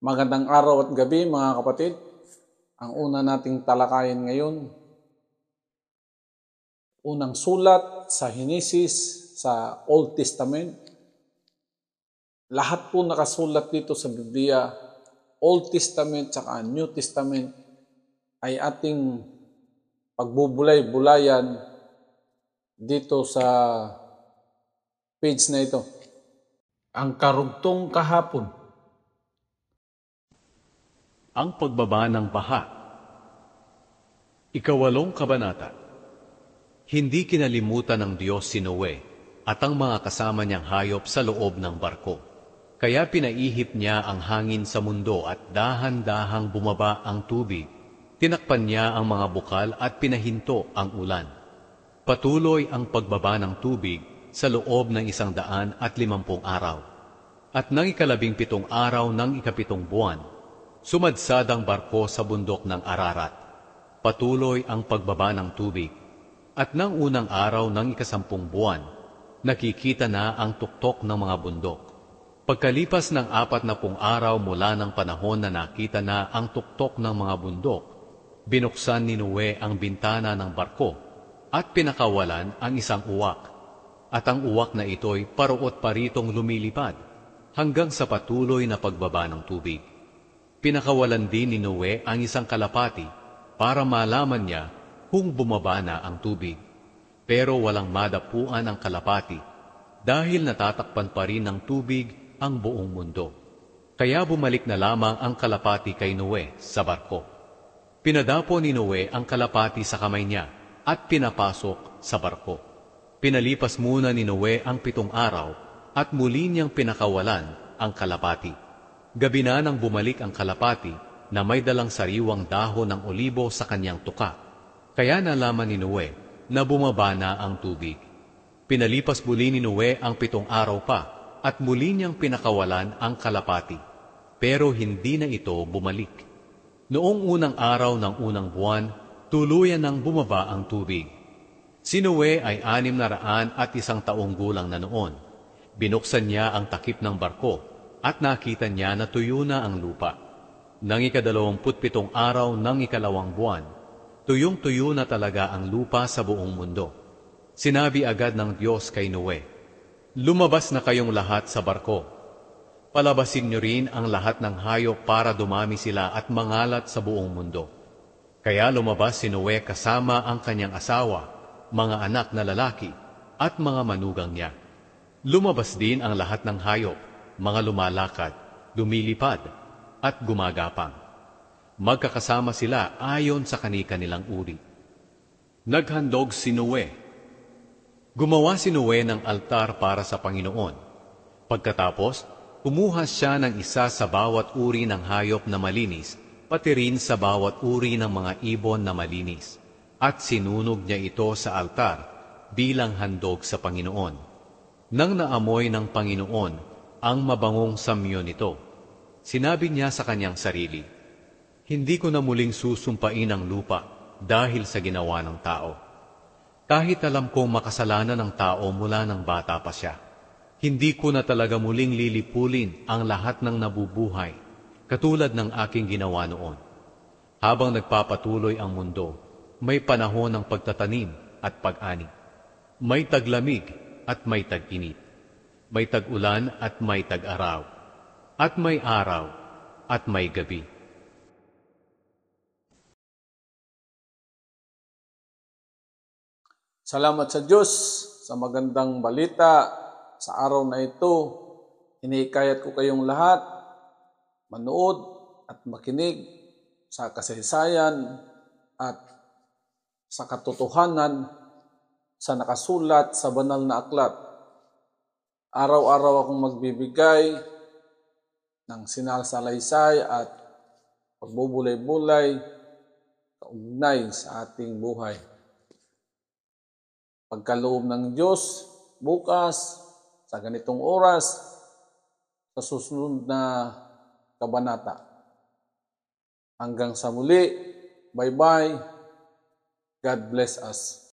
Magandang araw at gabi mga kapatid. Ang una nating talakayin ngayon, unang sulat sa Henesis sa Old Testament. Lahat po nakasulat dito sa Biblia, Old Testament at New Testament, ay ating pagbubulay-bulayan dito sa page na ito. Ang karugtong kahapon. Ang pagbaba ng baha. Ikawalong kabanata. Hindi kinalimutan ng Diyos si Noe at ang mga kasama niyang hayop sa loob ng barko. Kaya pinaihip niya ang hangin sa mundo at dahan-dahang bumaba ang tubig. Tinakpan niya ang mga bukal at pinahinto ang ulan. Patuloy ang pagbaba ng tubig sa loob ng 150 araw. At ng 17 araw ng 7 buwan, sumadsad ang barko sa bundok ng Ararat. Patuloy ang pagbaba ng tubig. At ng unang araw ng 10 buwan, nakikita na ang tuktok ng mga bundok. Pagkalipas ng 40 araw mula ng panahon na nakita na ang tuktok ng mga bundok, binuksan ni Noe ang bintana ng barko at pinakawalan ang isang uwak. At ang uwak na ito'y paruot paritong lumilipad hanggang sa patuloy na pagbaba ng tubig. Pinakawalan din ni Noe ang isang kalapati para malaman niya kung bumaba na ang tubig. Pero walang madapuan ang kalapati dahil natatakpan pa rin ng tubig ang buong mundo. Kaya bumalik na lamang ang kalapati kay Noe sa barko. Pinadapo ni Noe ang kalapati sa kamay niya at pinapasok sa barko. Pinalipas muna ni Noe ang 7 araw at muli niyang pinakawalan ang kalapati. Gabi na nang bumalik ang kalapati na may dalang sariwang dahon ng olibo sa kanyang tuka. Kaya nalaman ni Noe na bumaba na ang tubig. Pinalipas muli ni Noe ang 7 araw pa at muli niyang pinakawalan ang kalapati. Pero hindi na ito bumalik. Noong unang araw ng unang buwan, tuluyan nang bumaba ang tubig. Si Noe ay 601 taong gulang na noon. Binuksan niya ang takip ng barko at nakita niya na tuyo na ang lupa. Nang 27 araw ng 2 buwan, tuyong-tuyo na talaga ang lupa sa buong mundo. Sinabi agad ng Diyos kay Noe, "Lumabas na kayong lahat sa barko. Palabasin niyo rin ang lahat ng hayop para dumami sila at mangalat sa buong mundo." Kaya lumabas si Noe kasama ang kanyang asawa, mga anak na lalaki, at mga manugang niya. Lumabas din ang lahat ng hayop, mga lumalakad, lumilipad, at gumagapang. Magkakasama sila ayon sa kani-kanilang uri. Naghandog si Noe. Gumawa si Noe ng altar para sa Panginoon. Pagkatapos, kumuha siya ng isa sa bawat uri ng hayop na malinis, pati rin sa bawat uri ng mga ibon na malinis, at sinunog niya ito sa altar bilang handog sa Panginoon. Nang naamoy ng Panginoon ang mabangong samyo nito, sinabi niya sa kanyang sarili, "Hindi ko na muling susumpain ang lupa dahil sa ginawa ng tao. Kahit alam kong makasalanan ng tao mula ng bata pa siya, hindi ko na talaga muling lilipulin ang lahat ng nabubuhay katulad ng aking ginawa noon." Habang nagpapatuloy ang mundo, may panahon ng pagtatanim at pag-ani. May taglamig at may tag-init. May tag-ulan at may tag-araw. At may araw at may gabi. Salamat sa Diyos sa magandang balita sa araw na ito. Hinihikayat ko kayong lahat manood at makinig sa kasaysayan at sa katotohanan sa nakasulat sa banal na aklat. Araw-araw akong magbibigay ng sinasalaysay at pagbubulay-bulay kaugnay sa ating buhay. Pagkaloob ng Diyos, bukas, sa ganitong oras, sa susunod na kabanata. Hanggang sa muli, bye-bye. God bless us.